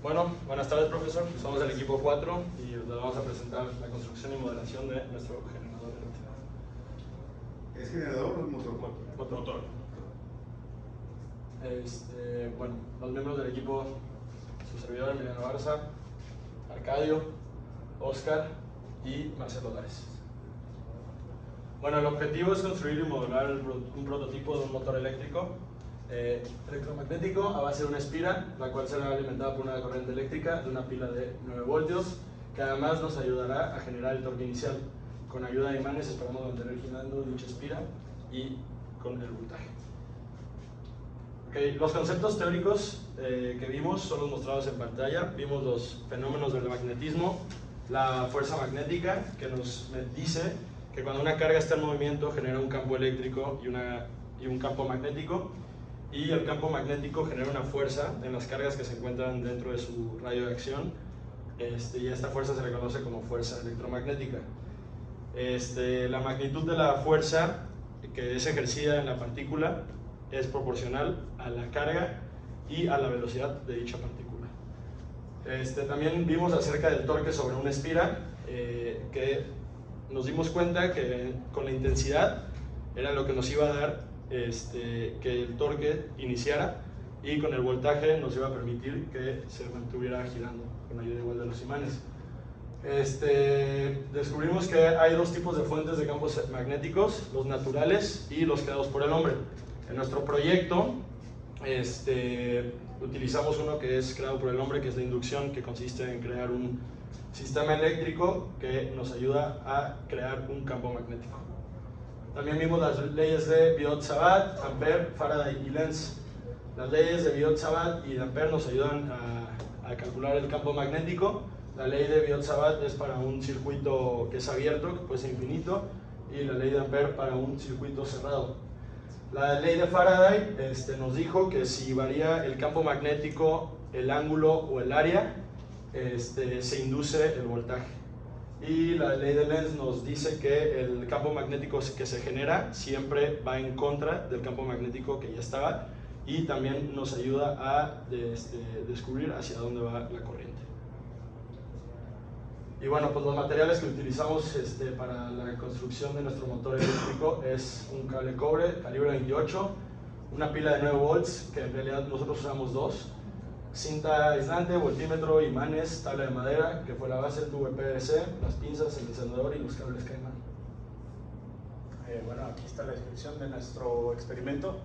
Bueno, buenas tardes, profesor. Somos del equipo 4 y les vamos a presentar la construcción y modelación de nuestro generador eléctrico. ¿Es generador o es motor? Motor. Bueno, los miembros del equipo, su servidor Emiliano Barza, Arcadio, Oscar y Marcelo Lárez. Bueno, el objetivo es construir y modelar un prototipo de un motor eléctrico electromagnético a base de una espira, la cual será alimentada por una corriente eléctrica de una pila de 9 voltios, que además nos ayudará a generar el torque inicial. Con ayuda de imanes esperamos mantener girando dicha espira y con el voltaje. Los conceptos teóricos que vimos son los mostrados en pantalla. Vimos los fenómenos del magnetismo, la fuerza magnética, que nos dice que cuando una carga está en movimiento genera un campo eléctrico y un campo magnético, y el campo magnético genera una fuerza en las cargas que se encuentran dentro de su radio de acción, y esta fuerza se le conoce como fuerza electromagnética. La magnitud de la fuerza que es ejercida en la partícula es proporcional a la carga y a la velocidad de dicha partícula. También vimos acerca del torque sobre una espira, que nos dimos cuenta que con la intensidad era lo que nos iba a dar que el torque iniciara, y con el voltaje nos iba a permitir que se mantuviera girando con ayuda igual de los imanes. Descubrimos que hay dos tipos de fuentes de campos magnéticos, los naturales y los creados por el hombre. En nuestro proyecto utilizamos uno que es creado por el hombre, que es la inducción, que consiste en crear un sistema eléctrico que nos ayuda a crear un campo magnético. También vimos las leyes de Biot-Savart, Ampere, Faraday y Lenz. Las leyes de Biot-Savart y de Ampere nos ayudan a calcular el campo magnético. La ley de Biot-Savart es para un circuito que es abierto, que puede ser infinito, y la ley de Ampere para un circuito cerrado. La ley de Faraday nos dijo que si varía el campo magnético, el ángulo o el área, se induce el voltaje. Y la ley de Lenz nos dice que el campo magnético que se genera siempre va en contra del campo magnético que ya estaba, y también nos ayuda a descubrir hacia dónde va la corriente. Y bueno, pues los materiales que utilizamos para la construcción de nuestro motor eléctrico es un cable cobre calibre 28, una pila de 9 volts, que en realidad nosotros usamos dos, cinta aislante, voltímetro, imanes, tabla de madera, que fue la base, el tubo de PVC, las pinzas, el encendedor y los cables Caimán. Bueno, aquí está la descripción de nuestro experimento.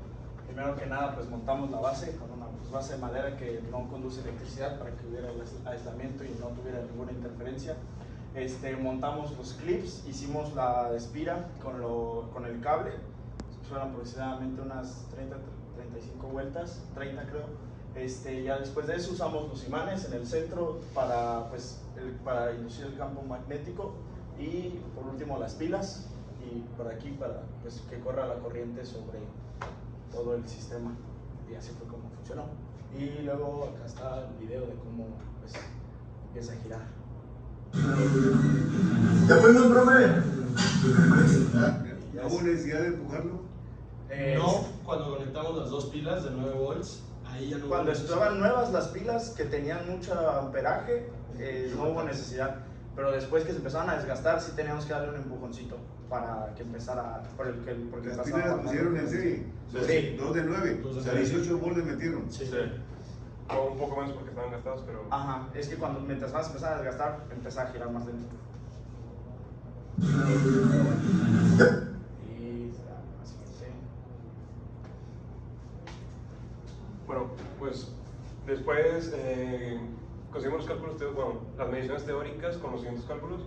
Primero que nada, pues montamos la base con una base de madera que no conduce electricidad, para que hubiera el aislamiento y no tuviera ninguna interferencia. Montamos los clips, hicimos la espira con el cable, fueron aproximadamente unas 35 vueltas, 30 creo. Ya después de eso usamos los imanes en el centro para inducir el campo magnético, y por último las pilas, y por aquí para que corra la corriente sobre todo el sistema, y así fue como funcionó. Y luego acá está el video de cómo empieza a girar. ¿Ya fuimos, profe? ¿No hubo necesidad de empujarlo? No, cuando conectamos las dos pilas de 9 volts, ahí ya no. Cuando estaban nuevas las pilas que tenían mucho amperaje, no hubo necesidad. Pero después que se empezaron a desgastar, sí teníamos que darle un empujoncito para que empezara. Porque las pilas las pusieron en serie. Sí. 2 de 9. O sea, 18 volts le metieron. Sí. O un poco menos porque estaban gastados, pero... Ajá, es que mientras más empezaba a desgastar, empezaba a girar más lento. Y así que Bueno, pues después conseguimos los cálculos, las mediciones teóricas con los siguientes cálculos.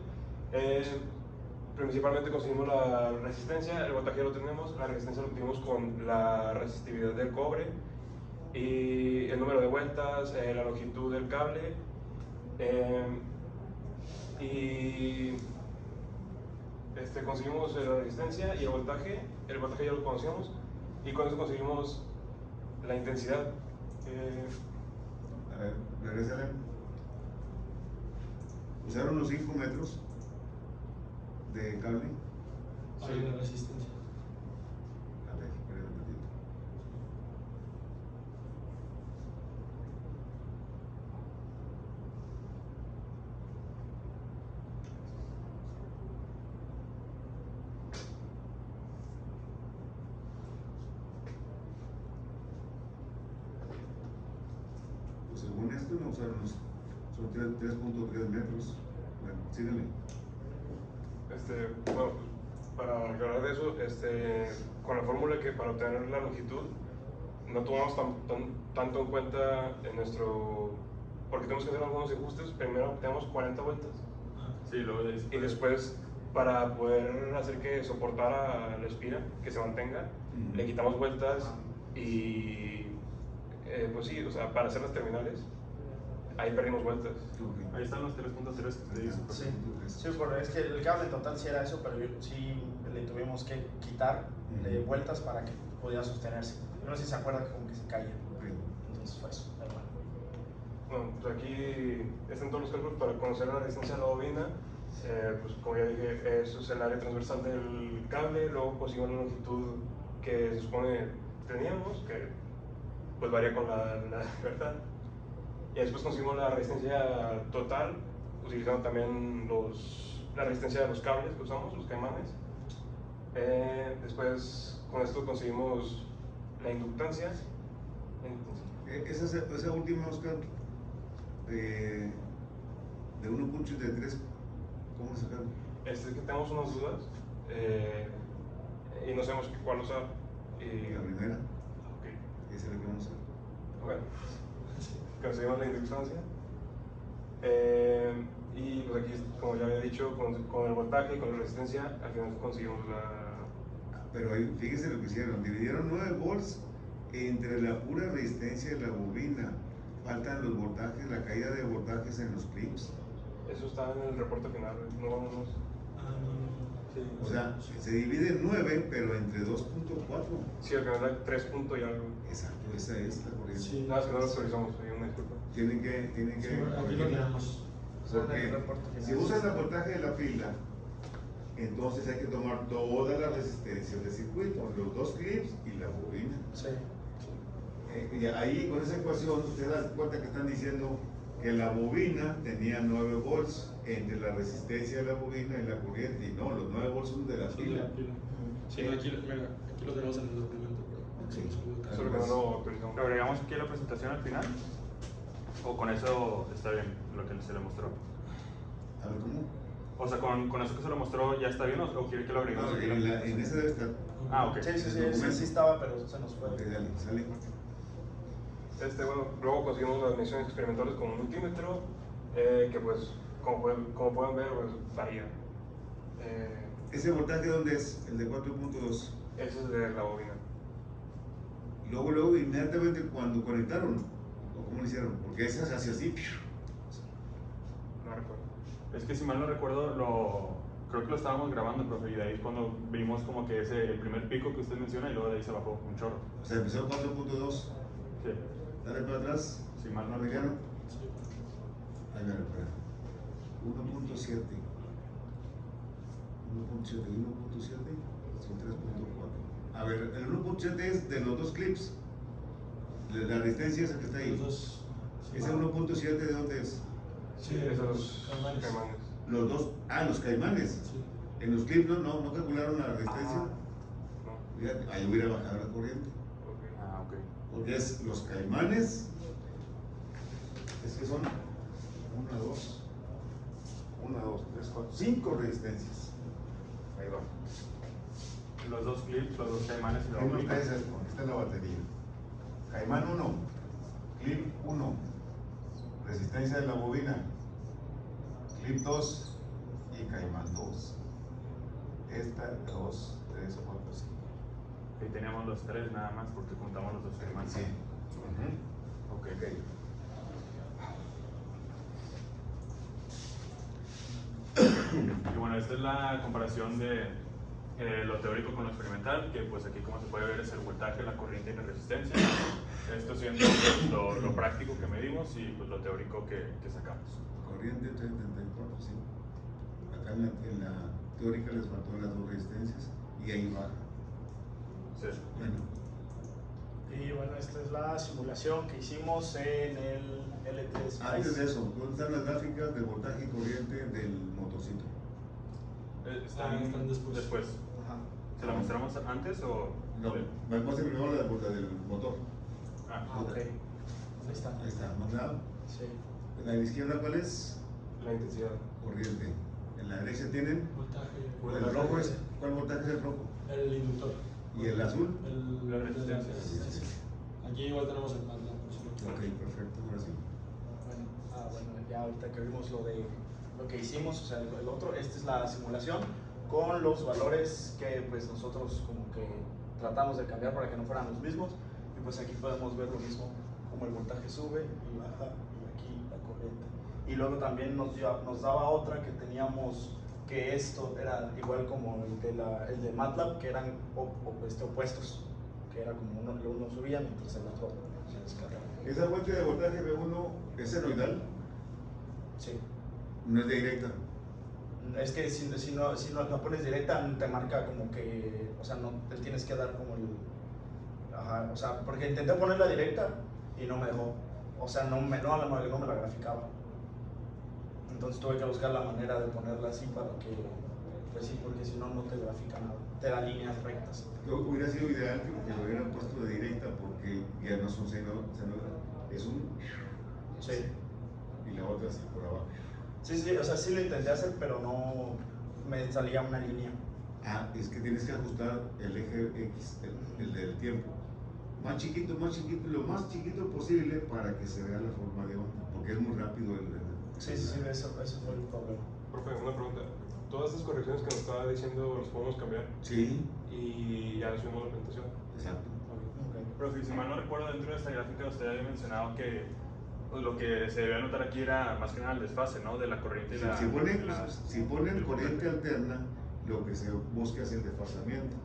Principalmente conseguimos la resistencia, el voltaje lo tenemos, la resistencia lo obtuvimos con la resistividad del cobre, y el número de vueltas, la longitud del cable, y conseguimos la resistencia y el voltaje ya lo conocíamos, y con eso conseguimos la intensidad. A ver, regrésale. Usaron los 5 metros de cable. Sí, la resistencia. A ver, espérame un ratito. Pues según esto no usaron, son 3.3 metros. Bueno, sígueme. Bueno, para aclarar de eso, con la fórmula que para obtener la longitud no tomamos tanto en cuenta en nuestro, porque tenemos que hacer algunos ajustes. Primero obtenemos 40 vueltas. Sí, Y después, para poder hacer que soportara la espira, que se mantenga, le quitamos vueltas y pues sí, o sea, para hacer las terminales, ahí perdimos vueltas. Okay. Ahí están los 3.3 que te dice. Sí, sí, porque es que el cable en total sí era eso, pero sí le tuvimos que quitar vueltas para que pudiera sostenerse. Yo no sé si se acuerdan como que se caía. Okay. Entonces fue eso, pero bueno. Bueno, pues aquí están todos los cálculos para conocer la resistencia de la bobina. Pues como ya dije, eso es el área transversal del cable, luego conseguimos la longitud que se supone teníamos, que pues varía con la libertad. Y después conseguimos la resistencia total, utilizando también la resistencia de los cables que usamos, los caimanes. Después con esto conseguimos la inductancia. Esa última, Oscar, de 1.83, ¿cómo se sacaron? Es que tenemos unas dudas y no sabemos cuál usar. La primera, Ok. esa es la que vamos a hacer. Bueno, conseguimos la inductancia. Y pues aquí, como ya había dicho, con el voltaje y con la resistencia, al final conseguimos la... Pero ahí, fíjense lo que hicieron, dividieron 9 volts entre la pura resistencia de la bobina. Faltan los voltajes, la caída de voltajes en los clips. Eso está en el reporte final, no vamos... Sí. O sea, se divide en 9, pero entre 2.4. Sí, al final da 3 puntos y algo. Exacto, esa es la corriente. Sí. Nada, es que no lo actualizamos, una disculpa. Tienen que Sí, aquí lo tenemos. porque si usas el voltaje de la pila, entonces hay que tomar todas las resistencias del circuito, los dos clips y la bobina. Sí. Y ahí con esa ecuación ustedes dan cuenta que están diciendo que la bobina tenía 9 volts entre la resistencia de la bobina y la corriente, y no, los 9 volts son de la Son de pila. la pila. Sí, no, aquí lo tenemos en el documento, pero Sí. Solo que no lo actualizamos. ¿Lo agregamos aquí a la presentación al final? ¿O con eso está bien lo que se le mostró? A ver, ¿cómo? O sea, con eso que se le mostró ya está bien o quiere que lo agreguemos No, aquí? en ese debe estar. Ah, ok. Sí, sí, sí, El sí, documento. sí estaba, pero se nos fue. Ok, dale, sale. Bueno, luego conseguimos las mediciones experimentales con un multímetro, que pues, como pueden ver, pues varía. ¿Ese voltaje dónde es? El de 4.2. Ese es de la bobina. Luego, inmediatamente cuando conectaron, ¿o cómo lo hicieron? Porque esa se hace así. No recuerdo. Es que si mal no recuerdo, creo que lo estábamos grabando, profe, y de ahí es cuando vimos como que el primer pico que usted menciona y luego de ahí se bajó un chorro. O sea, empezó 4.2. Sí, Dale para atrás. si mal no Americano. recuerdo. Ahí me recupera. 1.7. 1.7 y 1.7 son 3.4. A ver, el 1.7 es de los dos clips. La resistencia esa que está ahí. Los dos. Sí. ¿Ese 1.7 de dónde es? Sí, Esos caimanes. caimanes. Los dos. Ah, los caimanes. Sí. En los clips no calcularon la resistencia. No. Fíjate, ahí hubiera bajado la corriente. Ok. Ah, ok. Porque es los caimanes. Es que son 1, 2, 3, 4, 5 resistencias. Ahí va. Los dos clips, los dos caimanes y la Ahí no bobina. está esto, aquí está la batería. Caimán 1, clip 1, resistencia de la bobina, clip 2 y caimán 2. Esta, 2, 3, 4, 5. Ahí teníamos los tres nada más porque juntamos los dos caimanes. Sí. Ok. Y bueno, esta es la comparación de lo teórico con lo experimental, que pues aquí como se puede ver es el voltaje, la corriente y la resistencia. Esto siendo lo práctico que medimos y pues lo teórico que sacamos. Corriente 374, sí. Acá en la teórica les faltó las dos resistencias y ahí baja. Sí. Bueno, Y bueno, esta es la simulación que hicimos en el L3. antes de eso, ¿dónde están las gráficas de voltaje y corriente del motorcito? Están después. Ajá. ¿Se la mostramos antes o...? No, me muestra primero la del motor. Ah, Ah, ok. Ahí está. Ahí está, mandado. Sí. ¿En la izquierda cuál es? La intensidad. Corriente. En la derecha tienen Voltaje. el rojo. ¿Cuál voltaje es el rojo? El inductor. ¿Y el azul? La resistencia. Aquí igual tenemos el MATLAB, por supuesto. Ok, perfecto, ahora sí. Bueno, ya ahorita que vimos lo que hicimos, o sea, el otro, esta es la simulación con los valores que pues nosotros como que tratamos de cambiar para que no fueran los mismos, y pues aquí podemos ver lo mismo, como el voltaje sube y baja, y aquí la corriente. Y luego también nos daba otra que teníamos, que esto era igual como el de MATLAB, que eran opuestos, que era como uno subía mientras el otro se descargaba. ¿Esa fuente de voltaje B1 es senoidal? Sí. No es de directa. Es que si no la pones directa, te marca como que, o sea, no te tienes que dar como el... Ajá, o sea, porque intenté ponerla directa y no me dejó. O sea, no me la graficaba. Entonces tuve que buscar la manera de ponerla así para que, pues sí, porque si no, no te grafica nada. Te da líneas rectas. Hubiera sido ideal que lo hubieran puesto de directa porque ya no son senoidal, es un... Sí. Y la otra así por abajo. Sí, o sea, sí lo intenté hacer, pero no me salía una línea. Ah, es que tienes que ajustar el eje X, el del tiempo. Más chiquito, lo más chiquito posible para que se vea la forma de onda, porque es muy rápido Sí, eso fue el problema. Profe, una pregunta. Todas estas correcciones que nos estaba diciendo las podemos cambiar Sí, y ya subimos la presentación. exacto. Okay. Profe, si mal no recuerdo, dentro de esta gráfica usted había mencionado que pues, lo que se debía notar aquí era más que nada el desfase, ¿no? De la corriente y la... Si ponen corriente alterna, lo que se busca es el desfasamiento.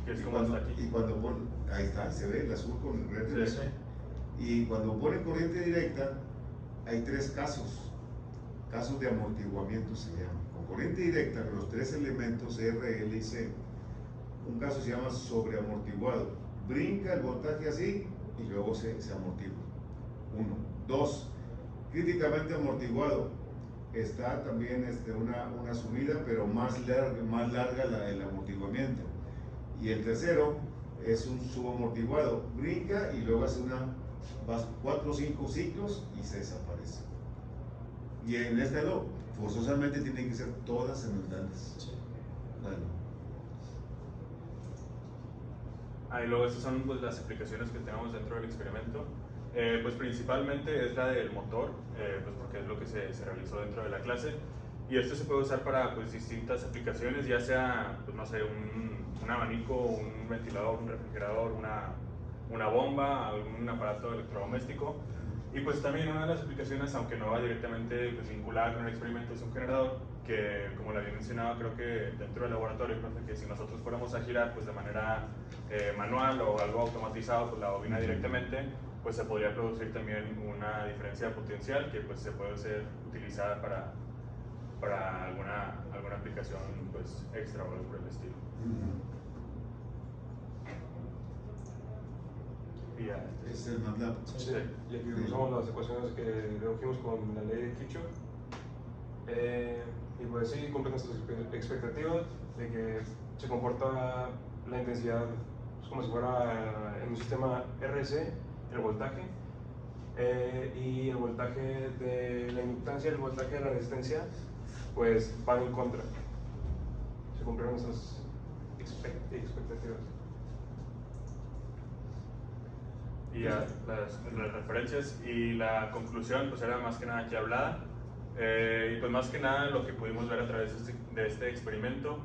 Que es Y como cuando, está aquí. y cuando ponen, ahí está, se ve el azul con el corriente Sí, directa. Y cuando ponen corriente directa, hay tres casos de amortiguamiento se llaman. Con corriente directa, los tres elementos R, L y C, un caso se llama sobreamortiguado. Brinca el voltaje así y luego se amortigua. 1. 2. Críticamente amortiguado. Está también una subida, pero más larga el amortiguamiento. Y el tercero es un subamortiguado. Brinca y luego hace 4 o 5 ciclos y se desaparece. Y en este no, forzosamente tienen que ser todas senoidales. Sí. Bueno. Y luego estas son pues, las aplicaciones que tenemos dentro del experimento. Pues principalmente es la del motor, pues porque es lo que se realizó dentro de la clase. Y esto se puede usar para pues, distintas aplicaciones, ya sea, pues, no sé, un abanico, un ventilador, un refrigerador, una bomba, algún aparato electrodoméstico. Y pues también una de las aplicaciones, aunque no va directamente pues, vinculada con el experimento, es un generador que, como le había mencionado, creo que dentro del laboratorio, profe, que si nosotros fuéramos a girar pues, de manera manual o algo automatizado pues, la bobina directamente, pues se podría producir también una diferencia potencial que pues, se puede ser utilizada para alguna aplicación pues, extra o algo por el estilo. Y ya, Es el MATLAB. Sí. Y aquí usamos las ecuaciones que dedujimos con la ley de Kirchhoff. Y pues sí, cumplen nuestras expectativas de que se comporta la intensidad pues, como si fuera en un sistema RC, el voltaje, y el voltaje de la inductancia y el voltaje de la resistencia pues van en contra. Se cumplieron nuestras expectativas. Y ya las referencias y la conclusión pues era más que nada aquí hablada. Y pues más que nada lo que pudimos ver a través de este experimento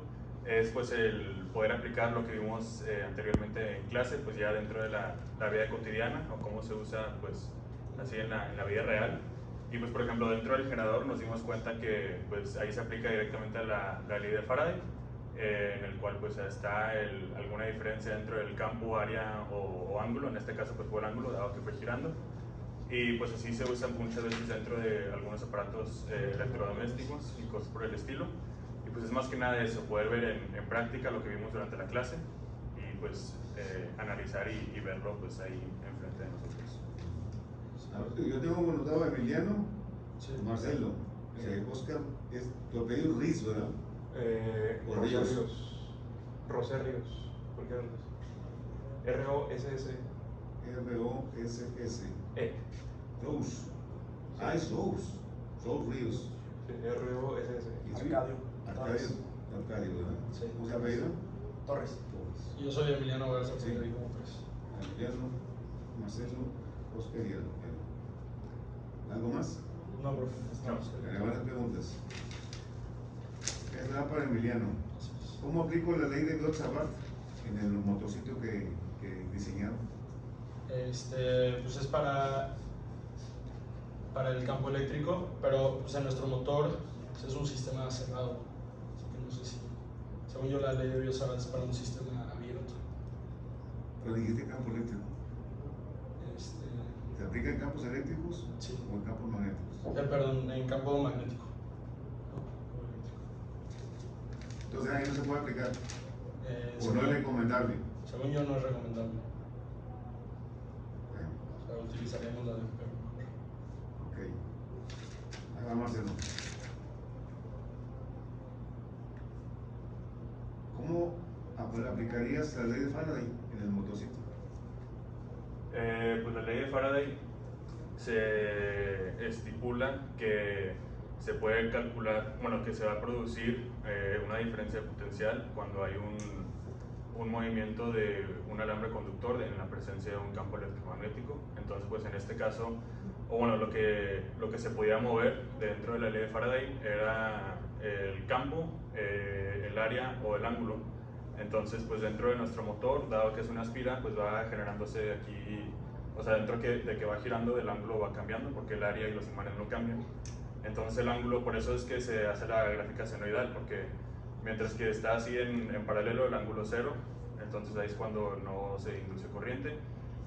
es pues el poder aplicar lo que vimos anteriormente en clase pues ya dentro de la vida cotidiana o cómo se usa pues así en la vida real. Y pues por ejemplo dentro del generador nos dimos cuenta que pues ahí se aplica directamente la ley de Faraday, en el cual pues está alguna diferencia dentro del campo, área o ángulo. En este caso pues fue el ángulo dado que fue girando. Y pues así se usa muchas veces dentro de algunos aparatos electrodomésticos y cosas por el estilo. Y pues es más que nada eso, poder ver en práctica lo que vimos durante la clase y pues analizar y verlo pues ahí enfrente de nosotros. Yo tengo conotado a Emiliano, Marcelo, Oscar, tu apellido Riz, ¿verdad? Rosé Ríos. Rosé Ríos. ¿Por qué Rosé? R-O-S-S. R-O-S-S. E. Rose. Ah, es Rose. Rose Ríos. Sí, R-O-S-S. ¿Y tú? Arcadio. Arcadio. Arcadio, ¿verdad? Sí. ¿Cómo se apellida? Torres. Torres. Y yo soy Emiliano Garza, Sí. como como tres. Emiliano, Marcelo, Oscar y Alejandro. ¿Algo más? No, profe. Estamos. Varias preguntas. Esta para Emiliano. ¿Cómo aplico la ley de Gotzabat en el motociclo que diseñaron? Pues es para el campo eléctrico, pero pues en nuestro motor pues, es un sistema cerrado. Así que no sé si, según yo, la ley de Gotzabat es para un sistema abierto. Pero dijiste campo eléctrico. ¿Se aplica en campos eléctricos Sí. o en campos magnéticos? Perdón, en campo magnético. No, campo eléctrico. Entonces ahí no se puede aplicar. ¿O no según- es recomendable? Según yo, no es recomendable. Bueno, O sea, utilizaríamos la de Perú. ok. Ahí va Marcelo. ¿Cómo aplicarías la ley de Faraday en el motociclo? Pues la ley de Faraday se estipula que se puede calcular, bueno, que se va a producir una diferencia potencial cuando hay un movimiento de un alambre conductor en la presencia de un campo electromagnético. Entonces, pues en este caso, o bueno, lo que se podía mover dentro de la ley de Faraday era el campo, el área o el ángulo. Entonces, pues dentro de nuestro motor, dado que es una espira, pues va generándose aquí, o sea, dentro de que va girando, el ángulo va cambiando porque el área y los imanes no cambian. Entonces el ángulo, por eso es que se hace la gráfica senoidal, porque mientras que está así en paralelo el ángulo cero, entonces ahí es cuando no se induce corriente,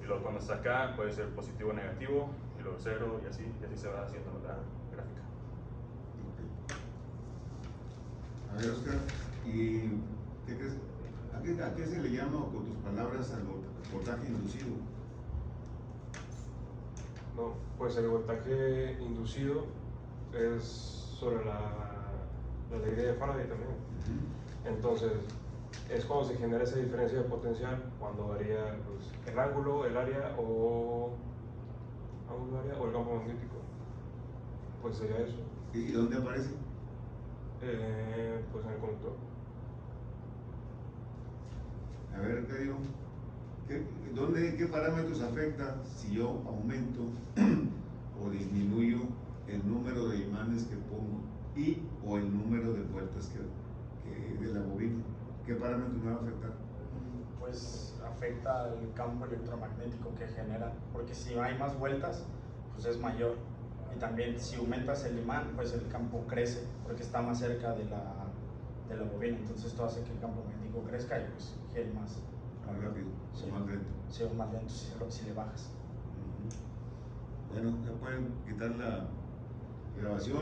y luego cuando está acá puede ser positivo o negativo, y luego cero, y así se va haciendo la gráfica. A ver, Oscar, ¿y qué crees? ¿A qué se le llama, con tus palabras, al voltaje inducido? No, pues el voltaje inducido es sobre la ley de Faraday también. Entonces, es cuando se genera esa diferencia de potencial, cuando varía pues, el ángulo, el área o el campo magnético. Pues sería eso. ¿Y dónde aparece? Pues en el conductor. A ver, Arcadio, ¿qué parámetros afecta si yo aumento o disminuyo el número de imanes que pongo o el número de vueltas que de la bobina? ¿Qué parámetros me va a afectar? Pues afecta el campo electromagnético que genera, porque si hay más vueltas, pues es mayor. Y también si aumentas el imán, pues el campo crece, porque está más cerca de la bobina. Entonces esto hace que el campo magnético crezca y pues gire más rápido, sí. o más lento. Sí, o más lento si le bajas. Bueno, ya pueden quitar la grabación.